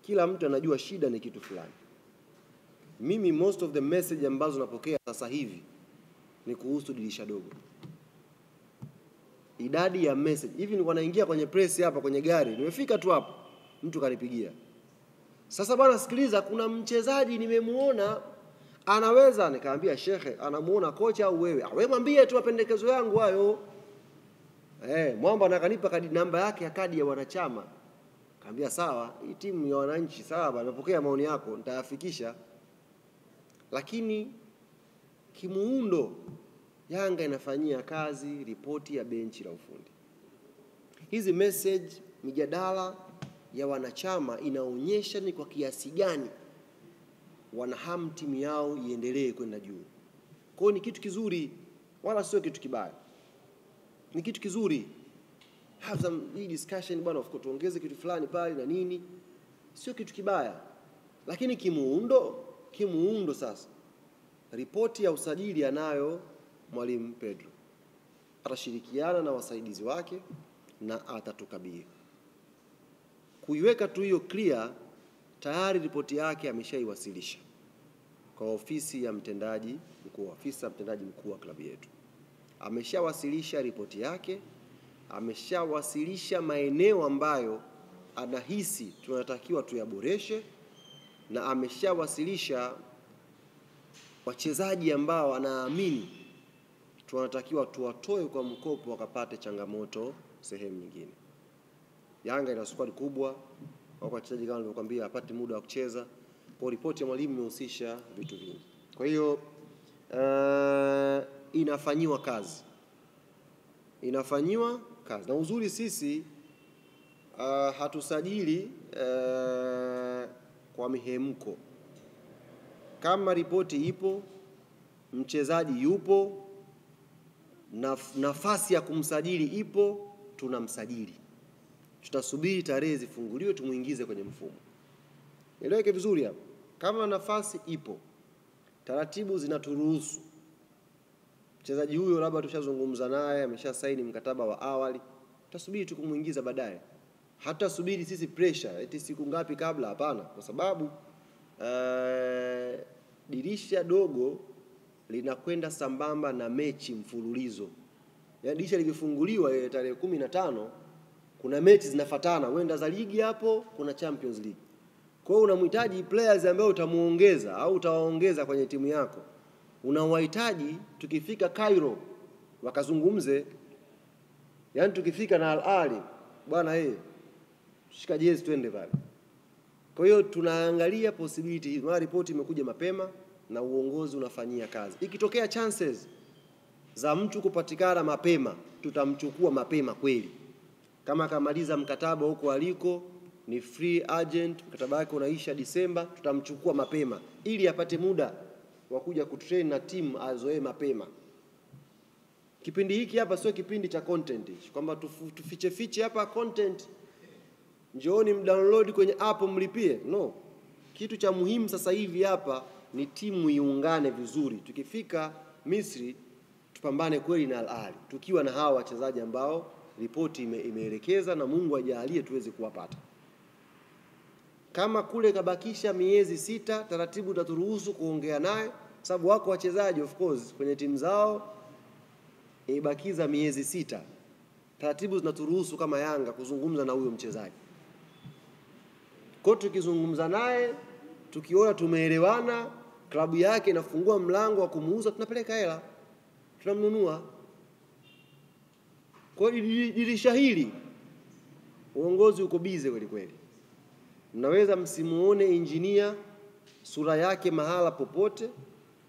Kila mtu anajua shida ni kitu fulani. Mimi most of the message ambazo napokea sasa hivi ni kuhusu dirisha dogo. Idadi ya message hivi ni wanaingia kwenye press hapa kwenye gari, nimefika tu hapo mtu kanipigia, sasa bwana sikiliza, kuna mchezaji nimemuona anaweza. Nikamwambia shekhe, anamuona kocha au wewe? Wewe mwambie tu mapendekezo yangu hayo. Mwamba akanipa kadi namba yake ya kadi ya wanachama. Kaambia sawa, hii timu ya wananchi sawa, nimepokea maoni yako, nitayafikisha. Lakini kimuundo Yanga inafanyia kazi ripoti ya benchi la ufundi. Hizi message, mijadala ya wanachama inaonyesha ni kwa kiasi gani wanahamu timu yao iendelee kwenda juu. Kwa hiyo ni kitu kizuri, wala sio kitu kibaya. Ni kitu kizuri. Have some discussion bwana, of course tuongeze kitu fulani pale na nini. Sio kitu kibaya. Lakini kimuundo sasa. Ripoti ya usajili anayo Mwalimu Pedro. Atashirikiana na wasaidizi wake na atatukabidhi. Kuiweka tu hiyo clear, tayari ripoti yake ameshaiwasilisha kwa ofisi ya mtendaji mkuu wa klabu yetu. Ameshawasilisha ripoti yake, ameshawasilisha maeneo ambayo anahisi tunatakiwa tuyaboreshe, na ameshawasilisha wachezaji ambao anaamini tunatakiwa tuwatoe kwa mkopo wakapate changamoto sehemu nyingine. Yanga ina squad kubwa, kwa wachezaji kama nilivyokuambia apate muda wa kucheza. Kwa ripoti ya mwalimu imehusisha vitu vingi. Kwa hiyo inafanywa kazi. Na uzuri sisi hatusajili kwa mihemko. Kama ripoti ipo, mchezaji yupo, nafasi ya kumsajili ipo, tunamsajili. Tutasubiri tarehe zifunguliwe tumuingize kwenye mfumo. Nieleweke vizuri hapo. Kama nafasi ipo, taratibu zinaturuhusu, mchezaji huyo labda tushazungumza naye, ameshasaini mkataba wa awali, tutasubiri tu kumuingiza baadaye. Hata subiri sisi pressure eti siku ngapi kabla, hapana, kwa sababu dirisha dogo linakwenda sambamba na mechi mfululizo. Yaani dirisha likifunguliwa tarehe 15 kuna mechi zinafuatana, wenda za ligi hapo, kuna Champions League. Kwa hiyo unamhitaji players ambao utamuongeza au utawaongeza kwenye timu yako. Unawahitaji tukifika Cairo wakazungumze. Yaani tukifika na Al Ahly, bwana shika jezi twende pale. Kwa hiyo tunaangalia possibility hizo. Na ripoti imekuja mapema na uongozi unafanyia kazi. Ikitokea chances za mtu kupatikana mapema, tutamchukua mapema kweli. Kama kamaliza mkataba huko aliko, ni free agent, mkataba wake unaisha Disemba, tutamchukua mapema ili apate muda wa kuja kutrain na timu azoee mapema. Kipindi hiki hapa sio kipindi cha content, kwamba tufiche hapa content, njooni mdownload kwenye app mlipie. No. Kitu cha muhimu sasa hivi hapa ni timu iungane vizuri. Tukifika Misri tupambane kweli na Al Ahly, tukiwa na hawa wachezaji ambao ripoti imeelekeza na Mungu ajalie tuweze kuwapata. Kama kule kabakisha miezi 6, taratibu taturuhusu kuongea naye, sababu wako wachezaji of course kwenye timu zao ibakiza miezi 6. Taratibu zinaturuhusu kama Yanga kuzungumza na huyo mchezaji. Kwa tukizungumza naye, tukiona tumeelewana, klabu yake inafungua mlango wa kumuuza, tunapeleka hela, tunamnunua. Kwa dirisha hili uongozi uko bize kweli kweli. Mnaweza msimuone engineer sura yake mahala popote,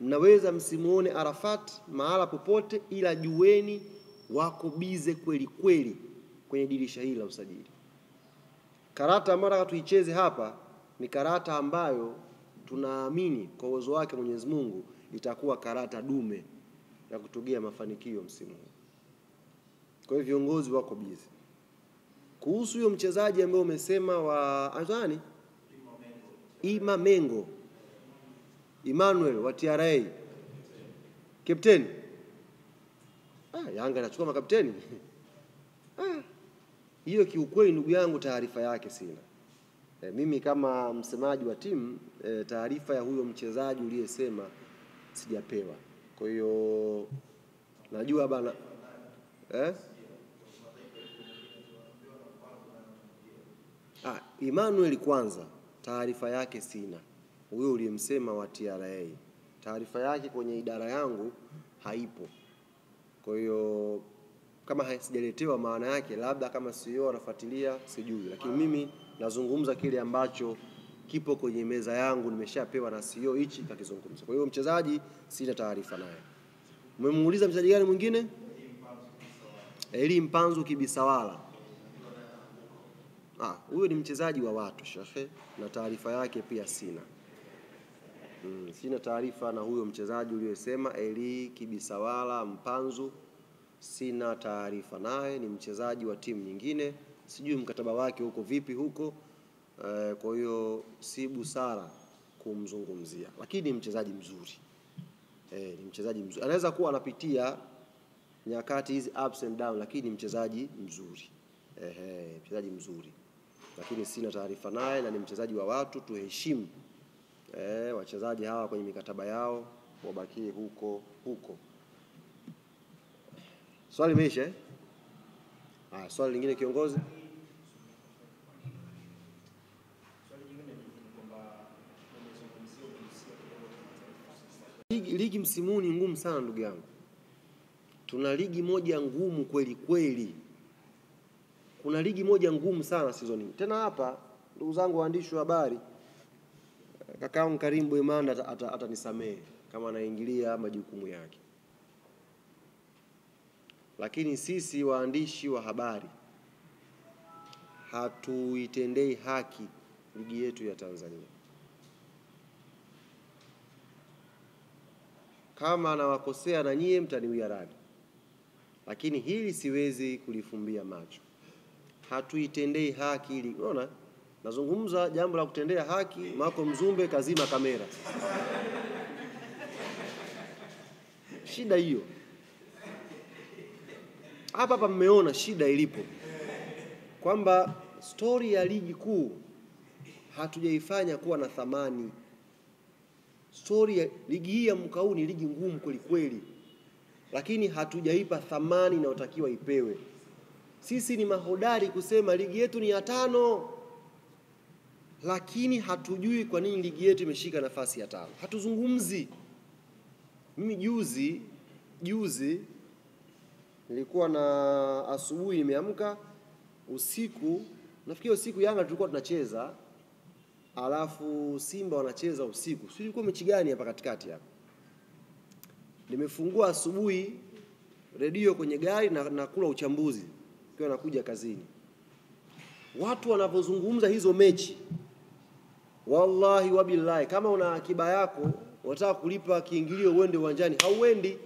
mnaweza msimuone Arafat mahala popote, ila jueni wako bize kweli kweli kwenye dirisha hili la usajili. Karata ambayo tuicheze hapa ni karata ambayo tunaamini kwa uwezo wake Mwenyezi Mungu itakuwa karata dume ya kutugea mafanikio msimu huu. Kwa hivyo viongozi wako bize. Kuhusu huyo mchezaji ambaye umesema wa Azani Mengo Emmanuel wa TRA, captain. Yanga inachukua makapteni. Hiyo kiukweli ndugu yangu taarifa yake sina. Mimi kama msemaji wa timu taarifa ya huyo mchezaji uliyesema sijapewa. Kwa hiyo najua bana Emmanuel kwanza taarifa yake sina. Huyo uliyemsema wa TRA taarifa yake kwenye idara yangu haipo. Kwa hiyo kama sijaletewa, maana yake labda kama CEO anafuatilia sijui, lakini mimi nazungumza kile ambacho kipo kwenye meza yangu, nimeshapewa na CEO hichi kakizungumza. Kwa hiyo mchezaji sina taarifa naye. Umemuuliza mchezaji gani mwingine? Eli Mpanzu Kibisawala. Huyo ni mchezaji wa watu shekhe, na taarifa yake pia sina. Sina taarifa na huyo mchezaji uliyosema Eli Kibisawala Mpanzu, sina taarifa naye. Ni mchezaji wa timu nyingine, sijui mkataba wake huko vipi huko. Kwa hiyo si busara kumzungumzia, lakini ni mchezaji mzuri. Ni mchezaji mzuri, anaweza kuwa anapitia nyakati hizi ups and down, lakini mchezaji mzuri. Mchezaji mzuri, lakini sina taarifa naye, na ni mchezaji wa watu. Tuheshimu wachezaji hawa kwenye mikataba yao, wabakie huko huko. Swali limeisha swali lingine kiongozi. Ligi msimu ni ngumu sana ndugu yangu. Tuna ligi moja ngumu kweli kweli. Kuna ligi moja ngumu sana season hii. Tena hapa ndugu zangu waandishi wa habari, kakaangu Karim Boimanda atanisamehe kama anaingilia majukumu yake. Lakini sisi waandishi wa habari hatuitendei haki ligi yetu ya Tanzania. Kama anawakosea na nyie mtaniwia radhi, lakini hili siwezi kulifumbia macho. Hatuitendei haki hili. Unaona? Nazungumza jambo la kutendea haki, Mako Mzumbe kazima kamera. Shida hiyo. Hapa mmeona shida ilipo. Kwamba story ya ligi kuu hatujaifanya kuwa na thamani. Story ya ligi hii ya mwaka huu ni ligi ngumu kweli kweli, lakini hatujaipa thamani inayotakiwa ipewe. Sisi ni mahodari kusema ligi yetu ni ya 5, lakini hatujui kwa nini ligi yetu imeshika nafasi ya 5. Hatuzungumzi. Mimi juzi nilikuwa na asubuhi nimeamka, usiku nafikiri usiku Yanga tulikuwa tunacheza, alafu Simba wanacheza usiku. Sio ilikuwa mechi gani hapa katikati hapa. Nimefungua asubuhi redio kwenye gari na kula uchambuzi kwa nakuja kazini. Watu wanapozungumza hizo mechi, wallahi wabillahi, kama una akiba yako unataka kulipa kiingilio uende uwanjani, hauendi.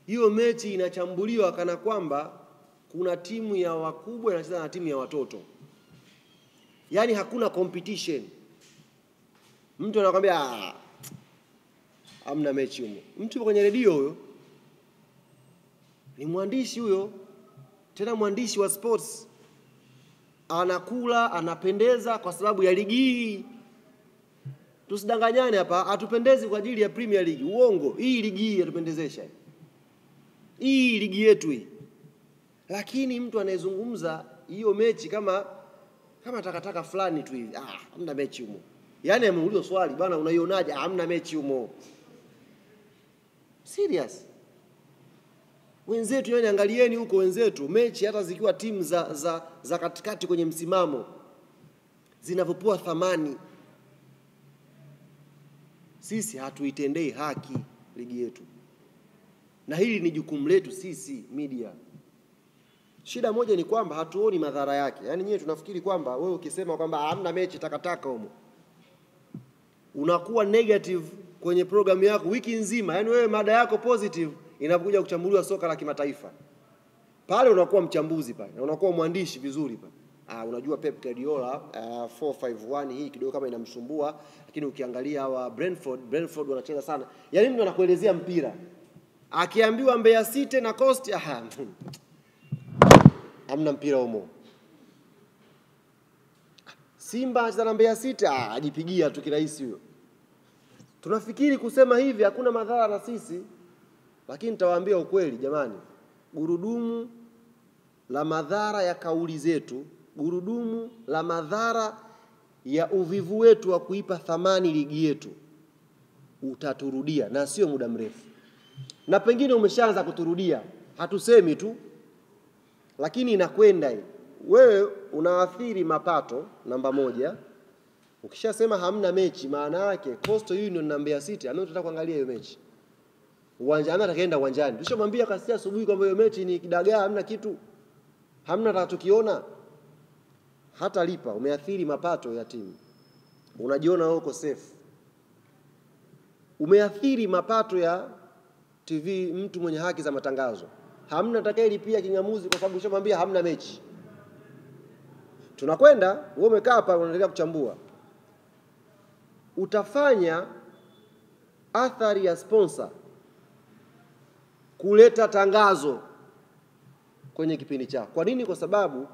Hiyo mechi inachambuliwa kana kwamba kuna timu ya wakubwa inacheza na timu ya watoto. Yaani hakuna competition. Mtu anakuambia hamna mechi huko. Mtu kwenye redio huyo ni mwandishi huyo, tena mwandishi wa sports, anakula anapendeza kwa sababu ya ligi hii. Tusidanganyane hapa, hatupendezi kwa ajili ya Premier League. Uongo. Hii ligi hii yatupendezesha. Hii ligi yetu hii. Lakini mtu anayezungumza hiyo mechi kama takataka fulani tu hivi. Hamna mechi humo. Yaani ameulizwa swali, bwana unaionaje? Hamna mechi humo. Serious. Wenzetu, yani angalieni huko wenzetu, mechi hata zikiwa timu za katikati kwenye msimamo zinavyopoa thamani. Sisi hatuitendei haki ligi yetu. Na hili ni jukumu letu sisi media. Shida moja ni kwamba hatuoni madhara yake. Yaani nyewe tunafikiri kwamba wewe ukisema kwamba hamna mechi takataka humo, unakuwa negative kwenye programu yako wiki nzima. Yaani wewe mada yako positive inapokuja kuchambuliwa soka la kimataifa, pale unakuwa mchambuzi pale, na unakuwa mwandishi vizuri pale. Unajua Pep Guardiola 4-5-1 hii kidogo kama inamsumbua, lakini ukiangalia hawa Brentford wanacheza sana. Yaani mtu anakuelezea mpira, akiambiwa Mbeya City na Coast, hamna mpira humo. Simba anacheza na Mbeya City, ajipigia tu kirahisi huyo. Tunafikiri kusema hivi hakuna madhara na sisi, lakini nitawaambia ukweli jamani, gurudumu la madhara ya kauli zetu, gurudumu la madhara ya uvivu wetu wa kuipa thamani ligi yetu utaturudia, na sio muda mrefu. Na pengine umeshaanza kuturudia, hatusemi tu, lakini inakwenda hii. Wewe unaathiri mapato namba moja. Ukishasema hamna mechi, maana yake Coastal Union na Mbeya City anataka kuangalia hiyo mechi. Uwanjani atakaenda uwanjani. Tushamwambia kasi asubuhi kwamba hiyo mechi ni kidagaa, hamna kitu. Hamna atakachokiona. Hata lipa, umeathiri mapato ya timu. Unajiona uko safe. Umeathiri mapato ya TV, mtu mwenye haki za matangazo. Hamna atakayelipia kingamuzi kwa sababu ushamwambia hamna mechi. Tunakwenda, wewe umekaa hapa unaendelea kuchambua. Utafanya athari ya sponsor kuleta tangazo kwenye kipindi chako. Kwa nini? Kwa sababu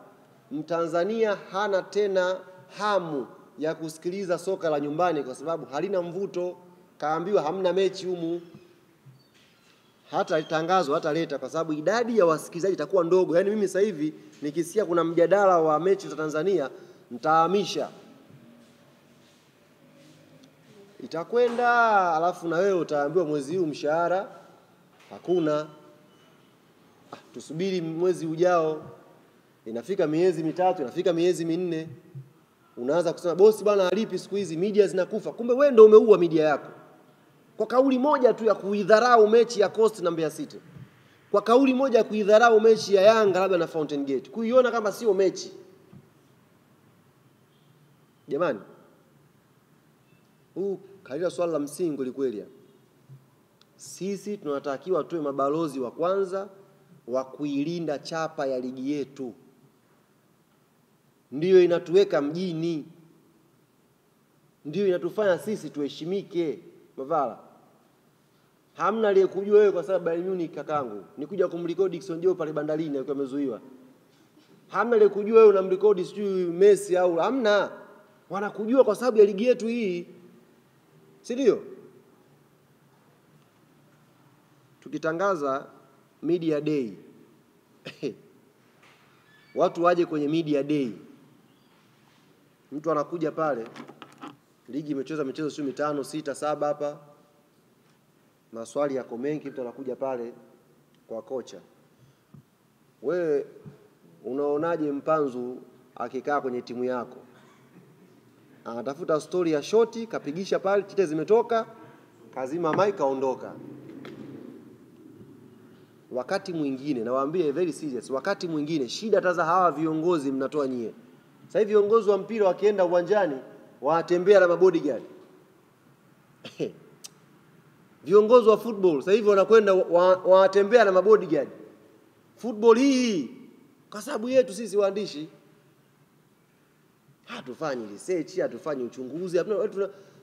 Mtanzania hana tena hamu ya kusikiliza soka la nyumbani kwa sababu halina mvuto. Kaambiwa hamna mechi humu, hata tangazo hata leta kwa sababu idadi ya wasikilizaji itakuwa ndogo. Yaani mimi sasa hivi nikisikia kuna mjadala wa mechi za Tanzania nitahamisha. Itakwenda, alafu na wewe utaambiwa mwezi huu mshahara hakuna. Tusubiri mwezi ujao. Inafika miezi mitatu, inafika miezi minne. Unaanza kusema bosi bwana alipi siku hizi, media zinakufa. Kumbe wewe ndio umeua media yako. Kwa kauli moja tu ya kuidharau mechi ya Coast na Mbeya City. Kwa kauli moja ya kuidharau mechi ya Yanga labda na Fountain Gate. Kuiona kama sio mechi. Jamani, kalila swala la msingi kweli. Sisi tunatakiwa tuwe mabalozi wa kwanza wa kuilinda chapa ya ligi yetu. Ndiyo inatuweka mjini. Ndiyo inatufanya sisi tuheshimike. Mavala, hamna aliyekujua wewe kwa sababu Bayern Munich kakangu. Nikuja kumrekodi Dickson Joe pale bandarini alikuwa amezuiwa. Hamna aliyekujua wewe unamrekodi sijui Messi au hamna. Wanakujua kwa sababu ya ligi yetu hii. Si ndio? Tukitangaza media day. Watu waje kwenye media day. Mtu anakuja pale, ligi imecheza michezo sio 5, 6, 7 hapa. Maswali yako mengi, mtu anakuja pale kwa kocha. Wewe unaonaje Mpanzu akikaa kwenye timu yako? Anatafuta story ya shoti, kapigisha pale, tite zimetoka, kazima mic kaondoka. Wakati mwingine, nawaambia very serious, wakati mwingine shida taza hawa viongozi mnatoa nyie. Sasa hivi viongozi wa mpira wakienda uwanjani, wanatembea na mabodyguard. Viongozi wa football sasa hivi wanakwenda wanatembea na mabodyguard. Football hii kwa sababu yetu sisi waandishi hatufanyi research, hatufanyi uchunguzi.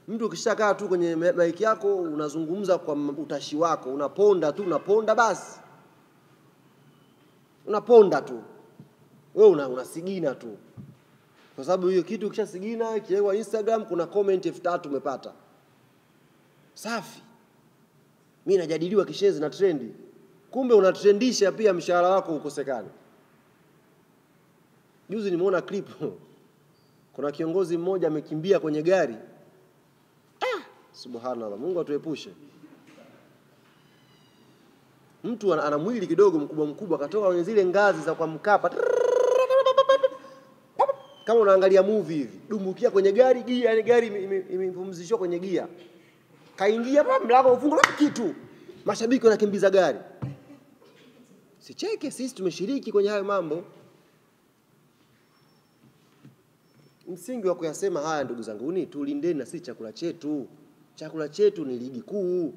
Mtu ukishakaa tu kwenye mic yako unazungumza kwa utashi wako, unaponda basi. Unaponda tu. Wewe unasigina tu. Kwa sababu hiyo kitu ukishasigina kiwekwa Instagram kuna comment 3000 umepata. Safi. Mimi najadiliwa kishezi na trendi. Kumbe unatrendisha pia mshahara wako ukosekane. Juzi nimeona clip. Kuna kiongozi mmoja amekimbia kwenye gari. Subhanallah, Mungu atuepushe. Mtu ana mwili kidogo mkubwa akatoka kwenye zile ngazi za kwa Mkapa. Kama unaangalia movie hivi, dumbukia kwenye gari, yani gari imepumzishwa kwenye gia. Kaingia hapa mlango ufungwa kitu. Mashabiki wanakimbiza gari. Sicheke, sisi tumeshiriki kwenye hayo mambo. Msingi wa kuyasema haya ndugu zangu ni tulindeni na sisi chakula chetu. Chakula chetu ni ligi kuu.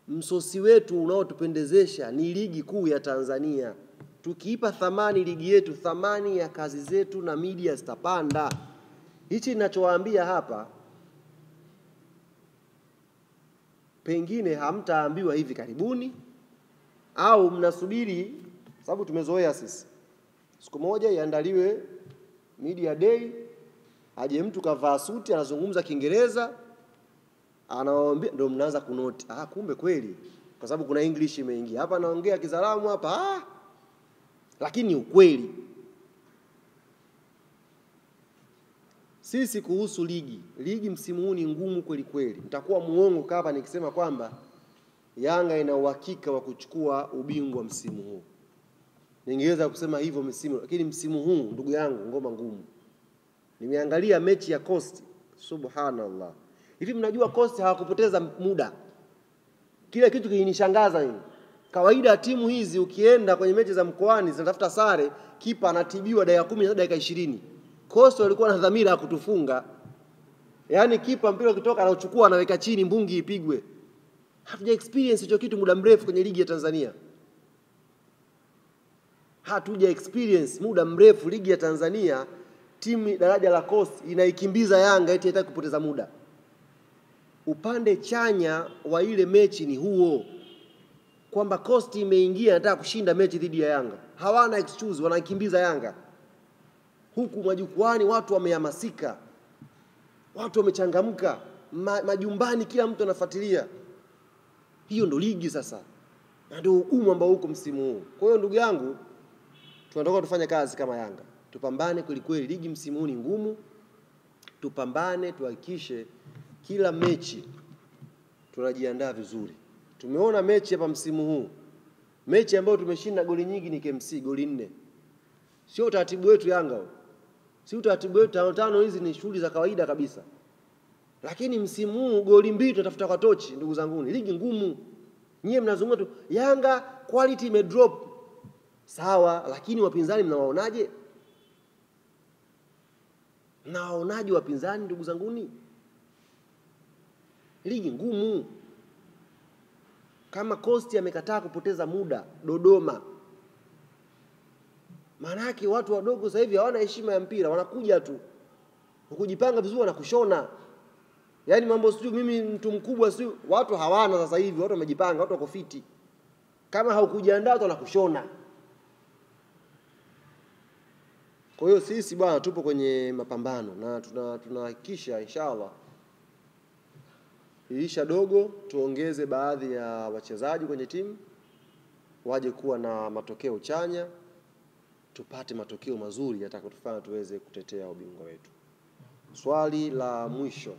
Msosi wetu unaotupendezesha ni ligi kuu ya Tanzania. Tukiipa thamani ligi yetu, thamani ya kazi zetu na media zitapanda. Hichi ninachowaambia hapa pengine hamtaambiwa hivi karibuni au mnasubiri sababu tumezoea sisi. Siku moja iandaliwe media day, aje mtu kavaa suti anazungumza Kiingereza, anawaambia, ndio mnaanza kunoti, kumbe kweli, kwa sababu kuna English imeingia hapa, anaongea Kizalamu hapa, lakini ukweli. Sisi kuhusu ligi msimu huu ni ngumu kweli kweli. Nitakuwa muongo hapa nikisema kwamba Yanga ina uhakika wa kuchukua ubingwa msimu huu. Ningeweza kusema hivyo lakini msimu huu ndugu yangu ngoma ngumu. Nimeangalia mechi ya Coast, subhanallah. Hivi mnajua Coast hawakupoteza muda. Kila kitu kilinishangaza mimi. Kawaida timu hizi ukienda kwenye mechi za mkoani zinatafuta sare, kipa anatibiwa dakika 10 na dakika 20. Coast walikuwa na dhamira ya kutufunga. Yaani kipa mpira ukitoka anauchukua anaweka chini mbungi ipigwe. Hatuja experience hicho kitu muda mrefu kwenye ligi ya Tanzania. Hatuja experience muda mrefu ligi ya Tanzania, timu daraja la Coast inaikimbiza Yanga eti haitaki kupoteza muda. Upande chanya wa ile mechi ni huo, kwamba Coast imeingia inataka kushinda mechi dhidi ya Yanga. Hawana excuse, wanaikimbiza Yanga. Huku majukwani watu wamehamasika, watu wamechangamka, majumbani kila mtu anafuatilia. Hiyo ndo ligi sasa, na ndio ugumu ambao huko msimu huu. Kwa hiyo ndugu yangu, tunataka tufanye kazi kama Yanga, tupambane kweli kweli. Ligi msimu huu ni ngumu, tupambane, tuhakikishe kila mechi tunajiandaa vizuri. Tumeona mechi hapa msimu huu, mechi ambayo tumeshinda goli nyingi ni KMC, goli 4. Sio utaratibu wetu Yanga. Si utaratibu wetu, 5-5 hizi ni shughuli za kawaida kabisa. Lakini msimu huu goli 2 tunatafuta kwa tochi, ndugu zangu. Ligi ngumu. Nyie mnazungumza tu Yanga quality imedrop. Sawa, lakini wapinzani mnawaonaje? Mnawaonaje wapinzani ndugu zangu? Ligi ngumu. Kama Coast amekataa kupoteza muda Dodoma, maana yake watu wadogo sasa hivi hawana heshima ya mpira, wanakuja tu. Ukujipanga vizuri na kushona. Yaani mambo sio mimi mtu mkubwa sio, watu hawana sasa hivi, watu wamejipanga, watu wako fiti. Kama haukujiandaa watu wanakushona. Kwa hiyo sisi bwana tupo kwenye mapambano na tunahakikisha inshallah dirisha dogo tuongeze baadhi ya wachezaji kwenye timu waje kuwa na matokeo chanya, tupate matokeo mazuri yatakayotufanya tuweze kutetea ubingwa wetu. Swali la mwisho.